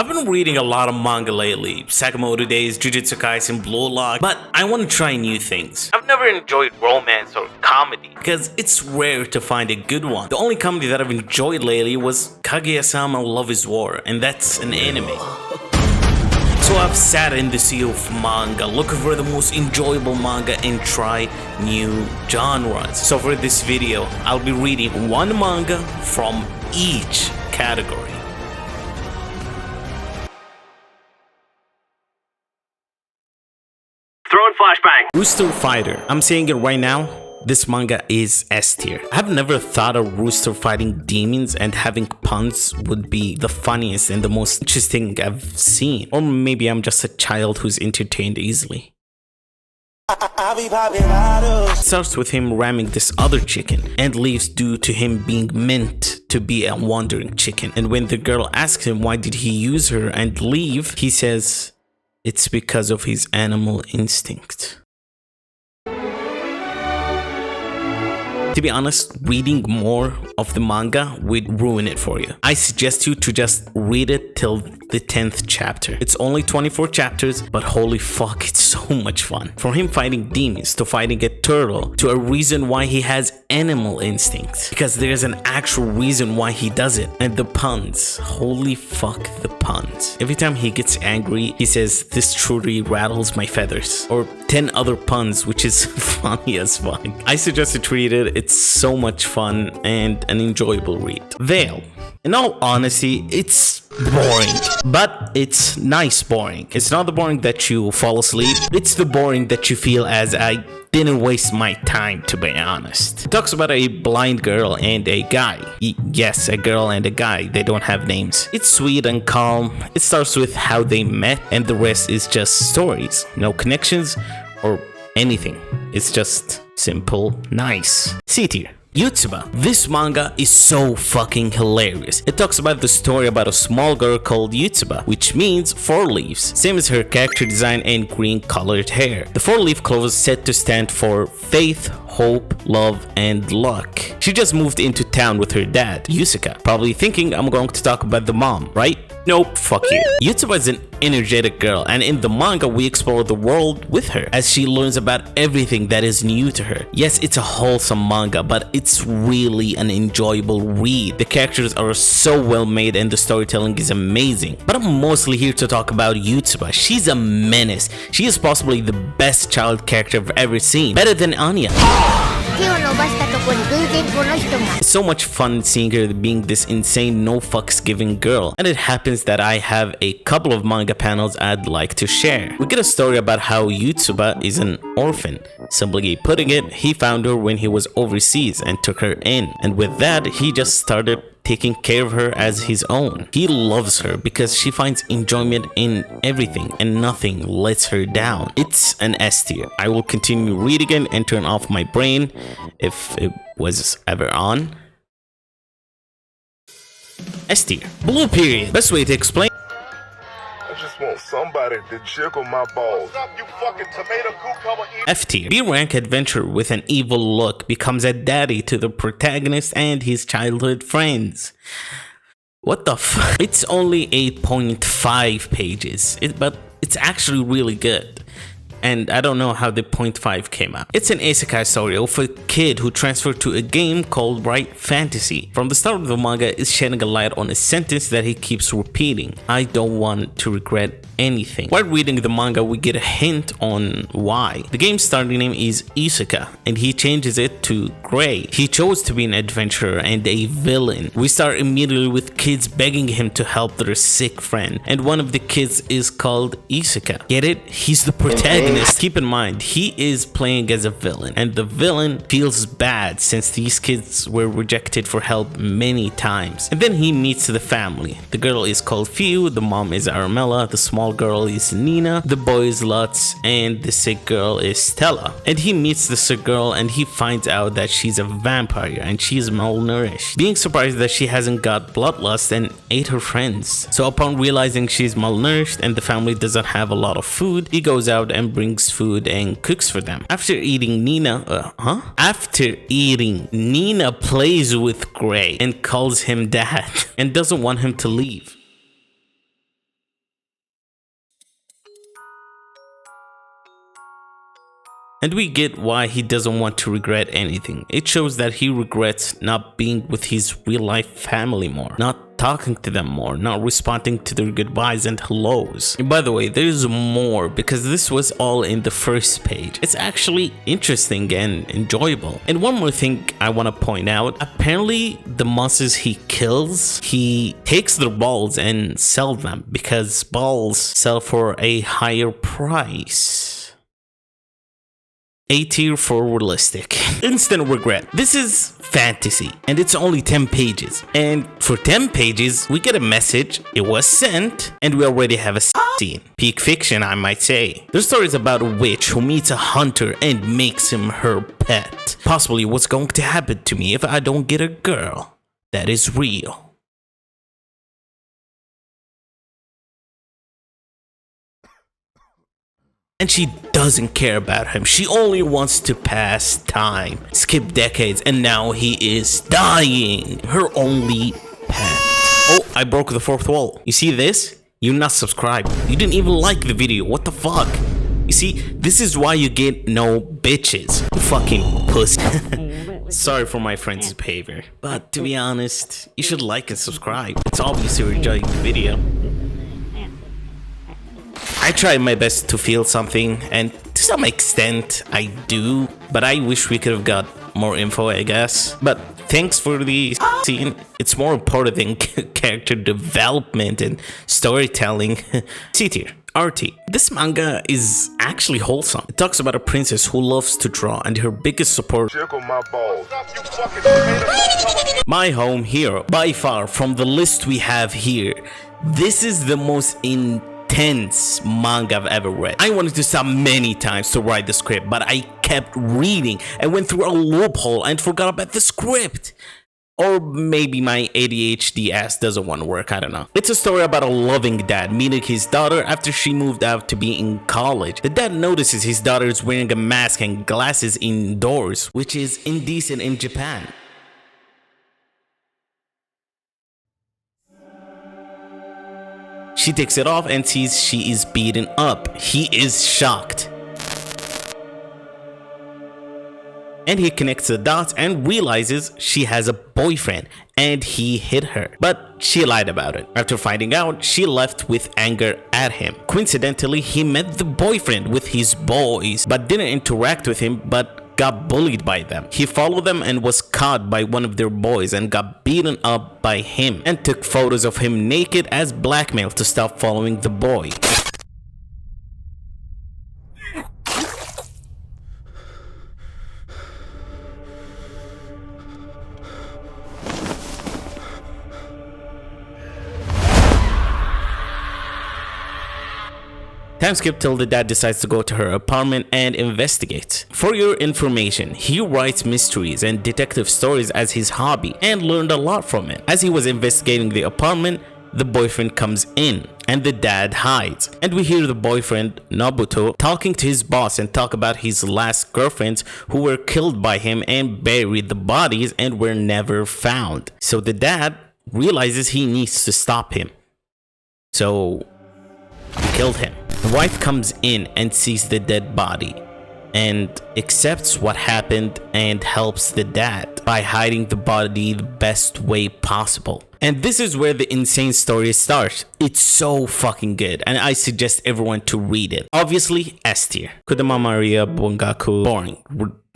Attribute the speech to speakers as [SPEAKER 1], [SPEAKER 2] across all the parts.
[SPEAKER 1] I've been reading a lot of manga lately, Sakamoto Days, Jujutsu Kaisen, Blue Lock, but I want to try new things. I've never enjoyed romance or comedy because it's rare to find a good one. The only comedy that I've enjoyed lately was Kaguya-sama Love is War, and that's an anime. So I've sat in the sea of manga looking for the most enjoyable manga and try new genres. So for this video, I'll be reading one manga from each category.
[SPEAKER 2] Throwing flashbang.
[SPEAKER 1] Rooster Fighter. I'm saying it right now. This manga is S tier. I've never thought a rooster fighting demons and having puns would be the funniest and the most interesting I've seen. Or maybe I'm just a child who's entertained easily. It starts with him ramming this other chicken and leaves due to him being meant to be a wandering chicken. And when the girl asks him why did he use her and leave, he says it's because of his animal instinct. To be honest, reading more of the manga would ruin it for you. I suggest you to just read it till the 10th chapter. It's only 24 chapters, but holy fuck, it's so much fun. From him fighting demons, to fighting a turtle, to a reason why he has animal instincts. Because there's an actual reason why he does it. And the puns, holy fuck the puns. Every time he gets angry, he says, "This truly rattles my feathers." Or 10 other puns, which is funny as fuck. I suggest you read it. It's so much fun and an enjoyable read. Veil. In all honesty, it's boring, but it's nice boring. It's not the boring that you fall asleep. It's the boring that you feel as I didn't waste my time, to be honest. It talks about a blind girl and a guy. Yes, a girl and a guy. They don't have names. It's sweet and calm. It starts with how they met, and the rest is just stories. No connections or anything. It's just simple, nice. C tier. Yotsuba. This manga is so fucking hilarious. It talks about the story about a small girl called Yotsuba, which means 4 leaves, same as her character design and green colored hair. The 4-leaf clover is said to stand for faith, hope, love, and luck. She just moved into town with her dad, Yusuka, probably thinking I'm going to talk about the mom, right? Nope, fuck you. Yotsuba is an energetic girl, and in the manga we explore the world with her as she learns about everything that is new to her. Yes, it's a wholesome manga, but it's really an enjoyable read. The characters are so well made and the storytelling is amazing. But I'm mostly here to talk about Yotsuba. She's a menace. She is possibly the best child character I've ever seen. Better than Anya. It's so much fun seeing her being this insane no fucks giving girl, and it happens that I have a couple of manga panels I'd like to share. We get a story about how Yotsuba is an orphan. Simply putting it, he found her when he was overseas and took her in, and with that he just started taking care of her as his own. He loves her because she finds enjoyment in everything and nothing lets her down. It's an S tier. I will continue reading it and turn off my brain if it was ever on. S tier. Blue period. Best way to explain.
[SPEAKER 3] I just want somebody to jiggle my balls. What's up, you fucking tomato cucumber eating?
[SPEAKER 1] F tier. B-rank adventurer with an evil look becomes a daddy to the protagonist and his childhood friends. What the fuck? It's only 8.5 pages, but it's actually really good. And I don't know how the 0.5 came out. It's an isekai story of a kid who transferred to a game called Bright Fantasy. From the start of the manga is shedding a light on a sentence that he keeps repeating: I don't want to regret anything. While reading the manga, we get a hint on why. The game's starting name is Isuka, and he changes it to Gray. He chose to be an adventurer and a villain. We start immediately with kids begging him to help their sick friend, and one of the kids is called Isuka. Get it? He's the protagonist. Keep in mind, he is playing as a villain, and the villain feels bad since these kids were rejected for help many times. And then he meets the family. The girl is called Fiu, the mom is Aramella, the small girl is Nina, the boy is Lutz, and the sick girl is Stella. And he meets the sick girl and he finds out that she's a vampire and she's malnourished, being surprised that she hasn't got bloodlust and ate her friends. So upon realizing she's malnourished and the family doesn't have a lot of food, he goes out and brings food and cooks for them. After eating, Nina plays with Gray and calls him dad and doesn't want him to leave. And we get why he doesn't want to regret anything. It shows that he regrets not being with his real life family more, not talking to them more, not responding to their goodbyes and hellos. And by the way, there's more because this was all in the first page. It's actually interesting and enjoyable. And one more thing I want to point out, apparently the monsters he kills, he takes their balls and sells them because balls sell for a higher price. A tier for realistic. Instant regret. This is fantasy and it's only 10 pages. And for 10 pages, we get a message, it was sent, and we already have a scene. Peak fiction, I might say. The story is about a witch who meets a hunter and makes him her pet. Possibly what's going to happen to me if I don't get a girl that is real. And she doesn't care about him. She only wants to pass time, skip decades, and now he is dying. Her only pet. Oh, I broke the fourth wall. You see this? You're not subscribed. You didn't even like the video. What the fuck? You see, this is why you get no bitches. You fucking pussy. Sorry for my friend's behavior. But to be honest, you should like and subscribe. It's obvious you're enjoying the video. I try my best to feel something, and to some extent I do, but I wish we could have got more info, I guess. But thanks for the scene. It's more important than character development and storytelling. C tier. RT. This manga is actually wholesome. It talks about a princess who loves to draw and her biggest support.
[SPEAKER 3] Jiggle my balls.
[SPEAKER 1] My home hero. By far, from the list we have here, this is the most intense manga I've ever read. I wanted to stop many times to write the script, but I kept reading and went through a loophole and forgot about the script. Or maybe my ADHD ass doesn't want to work, I don't know. It's a story about a loving dad meeting his daughter after she moved out to be in college. The dad notices his daughter is wearing a mask and glasses indoors, which is indecent in Japan. She takes it off and sees she is beaten up. He is shocked. And he connects the dots and realizes she has a boyfriend and he hit her. But she lied about it. After finding out, she left with anger at him. Coincidentally, he met the boyfriend with his boys, but didn't interact with him, but got bullied by them. He followed them and was caught by one of their boys and got beaten up by him and took photos of him naked as blackmail to stop following the boy. Time skip till the dad decides to go to her apartment and investigate. For your information, he writes mysteries and detective stories as his hobby and learned a lot from it. As he was investigating the apartment, the boyfriend comes in and the dad hides. And we hear the boyfriend, Nobuto, talking to his boss and talk about his last girlfriends who were killed by him and buried the bodies and were never found. So the dad realizes he needs to stop him. So he killed him. The wife comes in and sees the dead body and accepts what happened and helps the dad by hiding the body the best way possible. And this is where the insane story starts. It's so fucking good and I suggest everyone to read it. Obviously, S tier. Kudama Maria Bungaku, boring.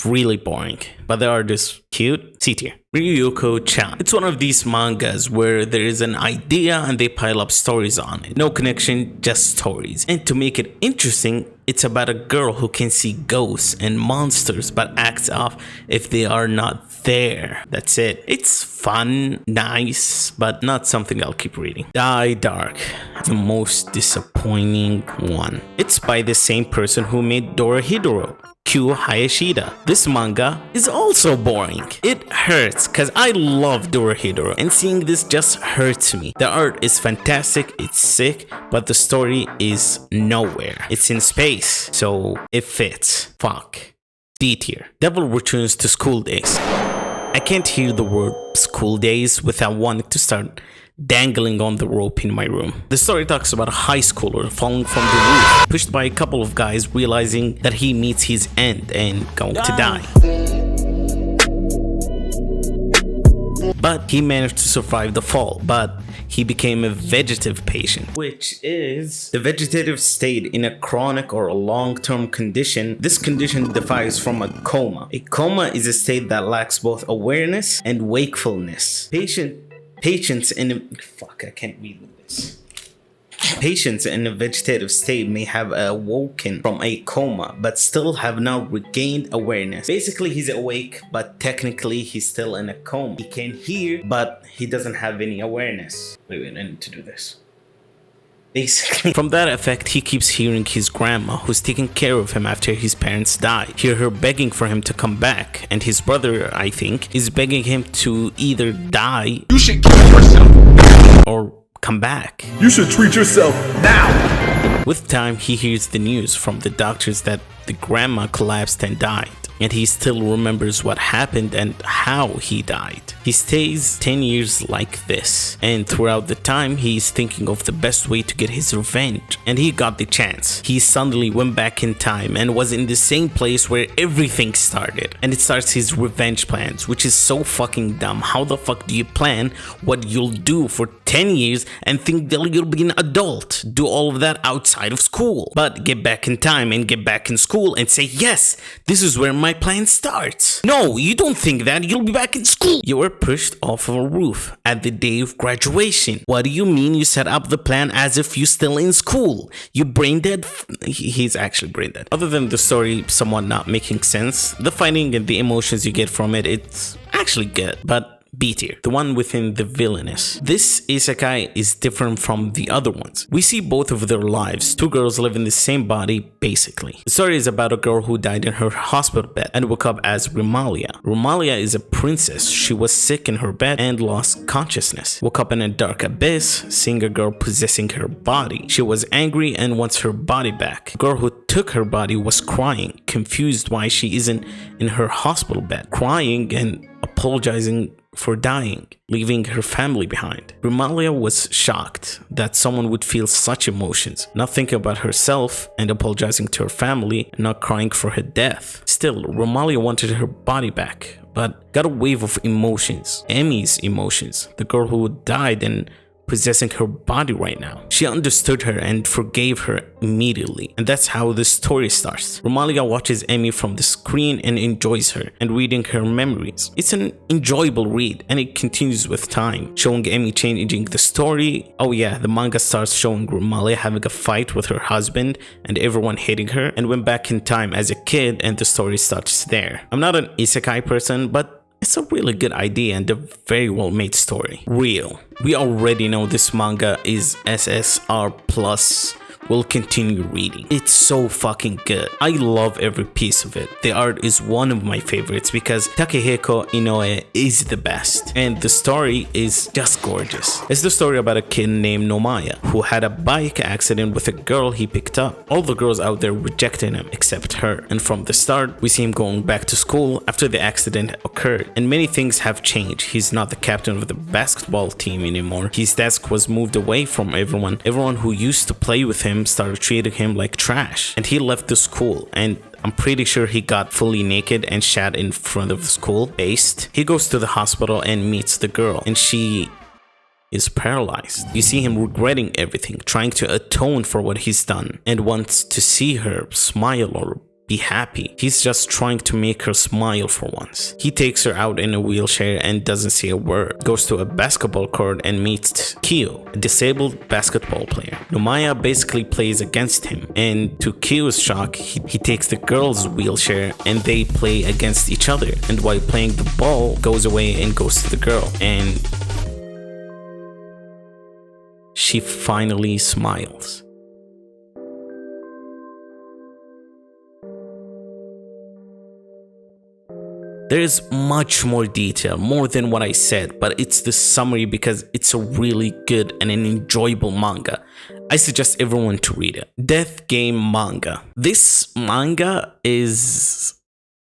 [SPEAKER 1] Really boring. But they are just cute. C tier. Ryuko-chan. It's one of these mangas where there is an idea and they pile up stories on it. No connection, just stories. And to make it interesting, it's about a girl who can see ghosts and monsters but acts off if they are not there. That's it. It's fun, nice, but not something I'll keep reading. Die Dark. The most disappointing one. It's by the same person who made Dorohedoro, Kyu Hayashida. This manga is also boring. It hurts because I love Dorohedoro and seeing this just hurts me. The art is fantastic, it's sick, but the story is nowhere. It's in space, so it fits. Fuck. D tier. Devil Returns to School Days. I can't hear the word school days without wanting to start dangling on the rope in my room. The story talks about a high schooler falling from the roof, pushed by a couple of guys, realizing that he meets his end and going to die. But he managed to survive the fall, but he became a vegetative patient, which is the vegetative state in a chronic or a long-term condition. This condition differs from a coma. A coma is a state that lacks both awareness and wakefulness. Patients in a vegetative state may have awoken from a coma but still have not regained awareness. Basically, he's awake, but technically he's still in a coma. He can hear, but he doesn't have any awareness. Wait, I need to do this. Basically, from that effect, he keeps hearing his grandma, who's taking care of him after his parents died, hear her begging for him to come back, and his brother, I think, is begging him to either die,
[SPEAKER 2] You should kill yourself.
[SPEAKER 1] or come back.
[SPEAKER 2] You should treat yourself now.
[SPEAKER 1] With time, he hears the news from the doctors that the grandma collapsed and died, and he still remembers what happened and how he died. He stays 10 years like this, and throughout the time, he is thinking of the best way to get his revenge, and he got the chance. He suddenly went back in time and was in the same place where everything started, and it starts his revenge plans, which is so fucking dumb. How the fuck do you plan what you'll do for 10 years and think that you'll be an adult? Do all of that outside of school, but get back in time and get back in school and say, yes, this is where my plan starts. No, you don't think that. You'll be back in school. You were pushed off of a roof at the day of graduation. What do you mean you set up the plan as if you're still in school? You brain dead? He's actually brain dead. Other than the story somewhat not making sense, the fighting and the emotions you get from it, it's actually good, but B tier, the one within the villainous. This isekai is different from the other ones. We see both of their lives. Two girls live in the same body, basically. The story is about a girl who died in her hospital bed and woke up as Rimalia. Rimalia is a princess. She was sick in her bed and lost consciousness. Woke up in a dark abyss, seeing a girl possessing her body. She was angry and wants her body back. The girl who took her body was crying, confused why she isn't in her hospital bed, crying and apologizing for dying, leaving her family behind. Rimalia was shocked that someone would feel such emotions, not thinking about herself and apologizing to her family, and not crying for her death. Still, Rimalia wanted her body back, but got a wave of emotions. Emi's emotions, the girl who died and possessing her body right now. She understood her and forgave her immediately, and that's how the story starts. Rimalia watches Emi from the screen and enjoys her and reading her memories. It's an enjoyable read, and it continues with time, showing Emi changing the story. Oh yeah, the manga starts showing Rimalia having a fight with her husband and everyone hating her, and went back in time as a kid, and the story starts there. I'm not an isekai person, but it's a really good idea and a very well made story. Real. We already know this manga is SSR plus. We'll continue reading. It's so fucking good. I love every piece of it. The art is one of my favorites because Takehiko Inoue is the best, and the story is just gorgeous. It's the story about a kid named Nomaya who had a bike accident with a girl he picked up. All the girls out there rejected him except her, and from the start we see him going back to school after the accident occurred, and many things have changed. He's not the captain of the basketball team anymore. His desk was moved away from everyone. Everyone who used to play with him started treating him like trash, and he left the school, and I'm pretty sure he got fully naked and shat in front of the school. Based. He goes to the hospital and meets the girl, and she is paralyzed. You see him regretting everything, trying to atone for what he's done, and wants to see her smile or be happy. He's just trying to make her smile for once. He takes her out in a wheelchair and doesn't say a word. Goes to a basketball court and meets Kyo, a disabled basketball player. Nomaya basically plays against him, and to Kyo's shock, he takes the girl's wheelchair and they play against each other. And while playing, the ball goes away and goes to the girl, and she finally smiles. There's much more detail, more than what I said, but it's the summary because it's a really good and an enjoyable manga. I suggest everyone to read it. Death Game Manga. This manga is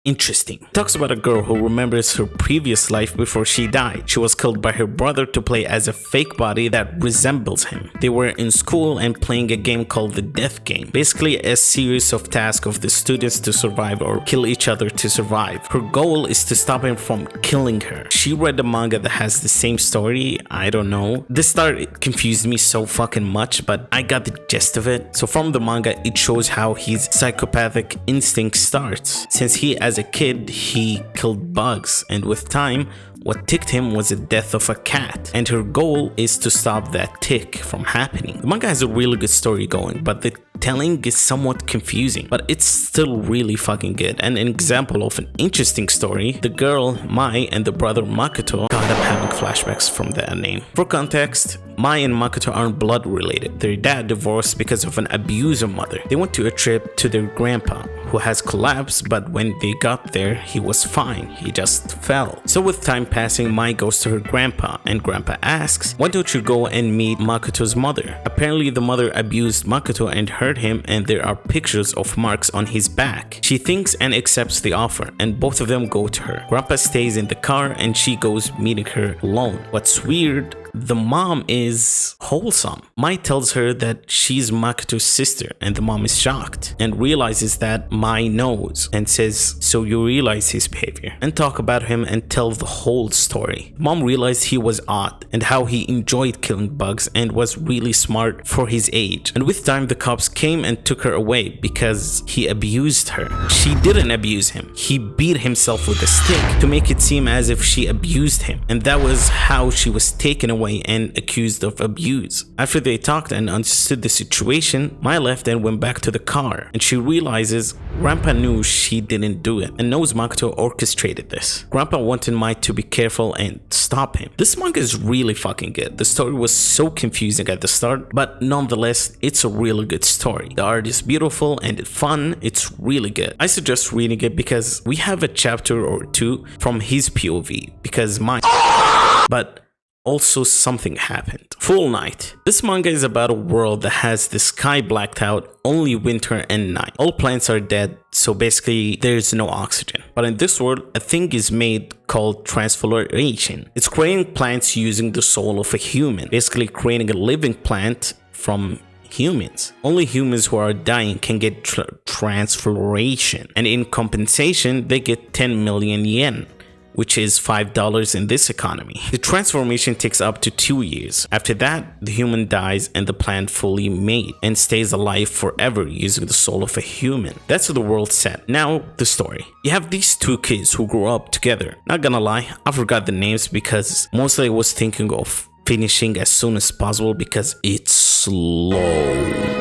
[SPEAKER 1] interesting. It talks about a girl who remembers her previous life before she died. She was killed by her brother to play as a fake body that resembles him. They were in school and playing a game called the Death Game. Basically a series of tasks of the students to survive or kill each other to survive. Her goal is to stop him from killing her. She read the manga that has the same story. I don't know. This start confused me so fucking much, but I got the gist of it. So from the manga, it shows how his psychopathic instinct starts. Since he as a kid, he killed bugs, and with time, what ticked him was the death of a cat, and her goal is to stop that tick from happening. The manga has a really good story going, but the telling is somewhat confusing, but it's still really fucking good. And an example of an interesting story, the girl Mai and the brother Makoto. God, I'm having flashbacks from that name. For context, Mai and Makoto aren't blood related. Their dad divorced because of an abusive mother. They went to a trip to their grandpa, who has collapsed, but when they got there, he was fine. He just fell. So with time passing, Mai goes to her grandpa, and grandpa asks, why don't you go and meet Makoto's mother? Apparently the mother abused Makoto and hurt him, and there are pictures of marks on his back. She thinks and accepts the offer, and both of them go to her. Grandpa stays in the car and she goes meeting her alone. What's weird, the mom is wholesome. Mai tells her that she's Makoto's sister, and the mom is shocked and realizes that Mai knows and says, so you realize his behavior, and talk about him and tell the whole story. Mom realized he was odd and how he enjoyed killing bugs and was really smart for his age. And with time, the cops came and took her away because he abused her. She didn't abuse him. He beat himself with a stick to make it seem as if she abused him, and that was how she was taken away and accused of abuse. After they talked and understood the situation, Mai left and went back to the car, and she realizes Grandpa knew she didn't do it and knows Makoto orchestrated this. Grandpa wanted Mai to be careful and stop him. This manga is really fucking good. The story was so confusing at the start, but nonetheless, it's a really good story. The art is beautiful and it's fun. It's really good. I suggest reading it because we have a chapter or two from his POV, because Mai... But also something happened. Full Night. This manga is about a world that has the sky blacked out, only winter and night. All plants are dead, so basically there's no oxygen. But in this world, a thing is made called transfloration. It's creating plants using the soul of a human, basically creating a living plant from humans. Only humans who are dying can get transfloration, and in compensation they get 10 million yen, which is $5 in this economy. The transformation takes up to 2 years. After that, the human dies and the plant fully made and stays alive forever using the soul of a human. That's the world set. Now, the story. You have these two kids who grew up together. Not gonna lie, I forgot the names because mostly I was thinking of finishing as soon as possible because it's slow.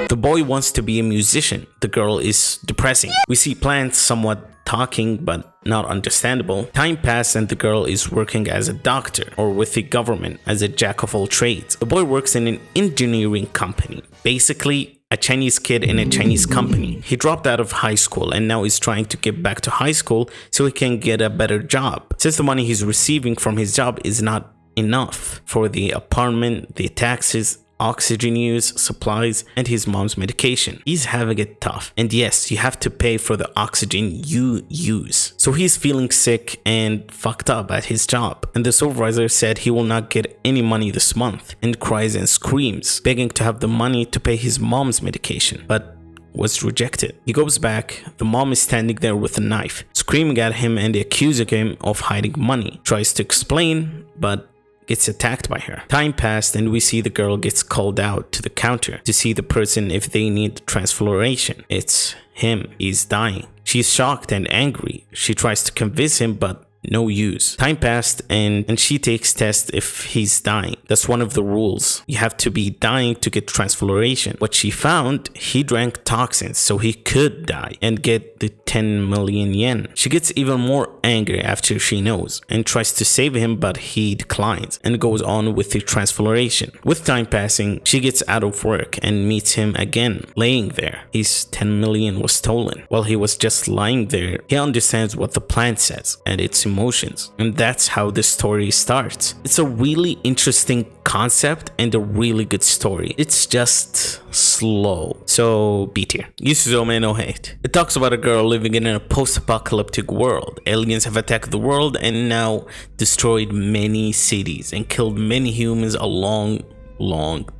[SPEAKER 1] The boy wants to be a musician. The girl is depressing. We see plants somewhat talking but not understandable. Time passes and the girl is working as a doctor or with the government as a jack of all trades. The boy works in an engineering company. Basically, a Chinese kid in a Chinese company. He dropped out of high school and now is trying to get back to high school so he can get a better job. Since the money he's receiving from his job is not enough for the apartment, the taxes, oxygen use, supplies, and his mom's medication. He's having it tough. And yes, you have to pay for the oxygen you use. So he's feeling sick and fucked up at his job. And the supervisor said he will not get any money this month and cries and screams, begging to have the money to pay his mom's medication. But was rejected. He goes back. The mom is standing there with a knife, screaming at him and accusing him of hiding money. Tries to explain, but gets attacked by her. Time passed and we see the girl gets called out to the counter to see the person if they need transfloration. It's him. He's dying. She's shocked and angry. She tries to convince him, but no use. Time passed and she takes tests if he's dying. That's one of the rules. You have to be dying to get transfloration. What she found, he drank toxins so he could die and get the 10 million yen. She gets even more angry after she knows and tries to save him, but he declines and goes on with the transfloration. With time passing, she gets out of work and meets him again, laying there. His 10 million was stolen. While he was just lying there, he understands what the plan says, and it's emotions. And that's how the story starts. It's a really interesting concept and a really good story. It's just slow. So B tier. Yusuzome no Hate. It talks about a girl living in a post-apocalyptic world. Aliens have attacked the world and now destroyed many cities and killed many humans a long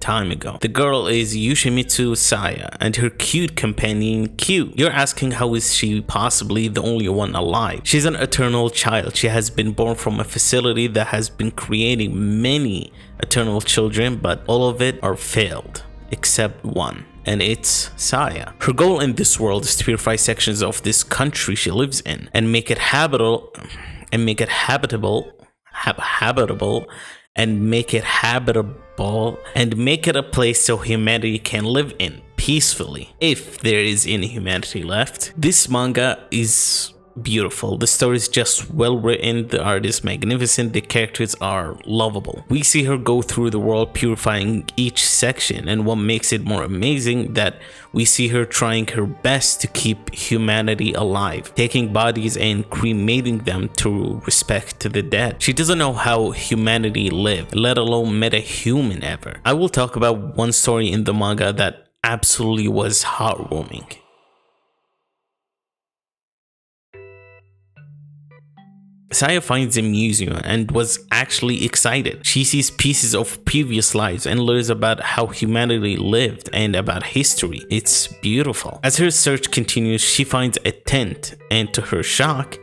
[SPEAKER 1] time ago. The girl is Yoshimitsu Saya and her cute companion Q. You're asking, how is she possibly the only one alive? She's an eternal child. She has been born from a facility that has been creating many eternal children, but all of it are failed except one, and it's Saya. Her goal in this world is to purify sections of this country she lives in and make it habitable and make it a place so humanity can live in peacefully, if there is any humanity left. This manga is beautiful. The story is just well written, the art is magnificent, the characters are lovable. We see her go through the world purifying each section, and what makes it more amazing that we see her trying her best to keep humanity alive, taking bodies and cremating them to respect the dead. She doesn't know how humanity lived, let alone met a human ever. I will talk about one story in the manga that absolutely was heartwarming. Saya finds a museum and was actually excited. She sees pieces of previous lives and learns about how humanity lived and about history. It's beautiful. As her search continues, she finds a tent, and to her shock,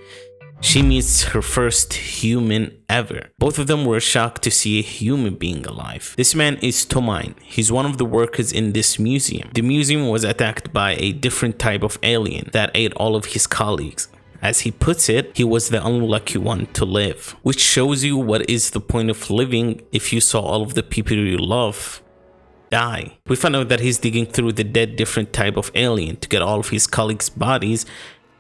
[SPEAKER 1] she meets her first human ever. Both of them were shocked to see a human being alive. This man is Tomine. He's one of the workers in this museum. The museum was attacked by a different type of alien that ate all of his colleagues. As he puts it, he was the unlucky one to live, which shows you what is the point of living if you saw all of the people you love die. We find out that he's digging through the dead different type of alien to get all of his colleagues' bodies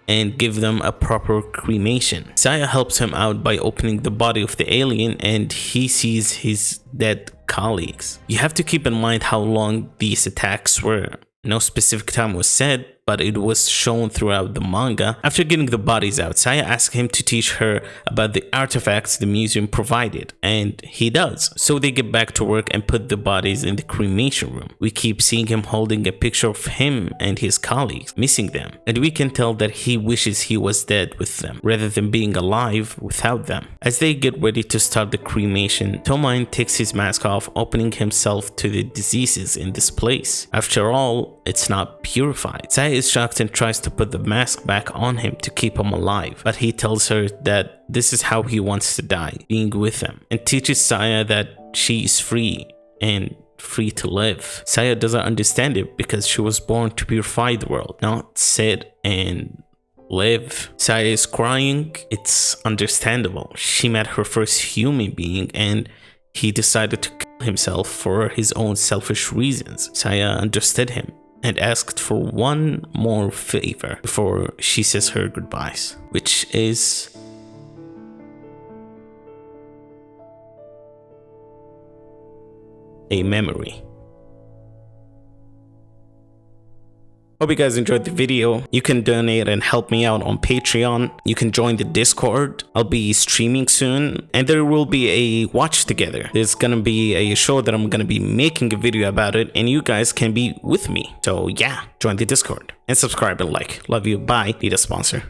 [SPEAKER 1] and give them a proper cremation. Saya helps him out by opening the body of the alien, and he sees his dead colleagues. You have to keep in mind how long these attacks were. No specific time was said, but it was shown throughout the manga. After getting the bodies out, Saya asks him to teach her about the artifacts the museum provided, and he does. So they get back to work and put the bodies in the cremation room. We keep seeing him holding a picture of him and his colleagues, missing them, and we can tell that he wishes he was dead with them, rather than being alive without them. As they get ready to start the cremation, Tomine takes his mask off, opening himself to the diseases in this place. After all, it's not purified. Saya is shocked and tries to put the mask back on him to keep him alive, but he tells her that this is how he wants to die, being with them, and teaches Saya that she is free and free to live. Saya doesn't understand it because she was born to purify the world, not sit and live. Saya is crying. It's understandable. She met her first human being and he decided to kill himself for his own selfish reasons. Saya understood him and asked for one more favor before she says her goodbyes, which is a memory. Hope you guys enjoyed the video. You can donate and help me out on Patreon. You can join the Discord. I'll be streaming soon, and there will be a watch together. There's gonna be a show that I'm gonna be making a video about it, and you guys can be with me. So yeah, join the Discord and subscribe and like. Love you. Bye. Need a sponsor.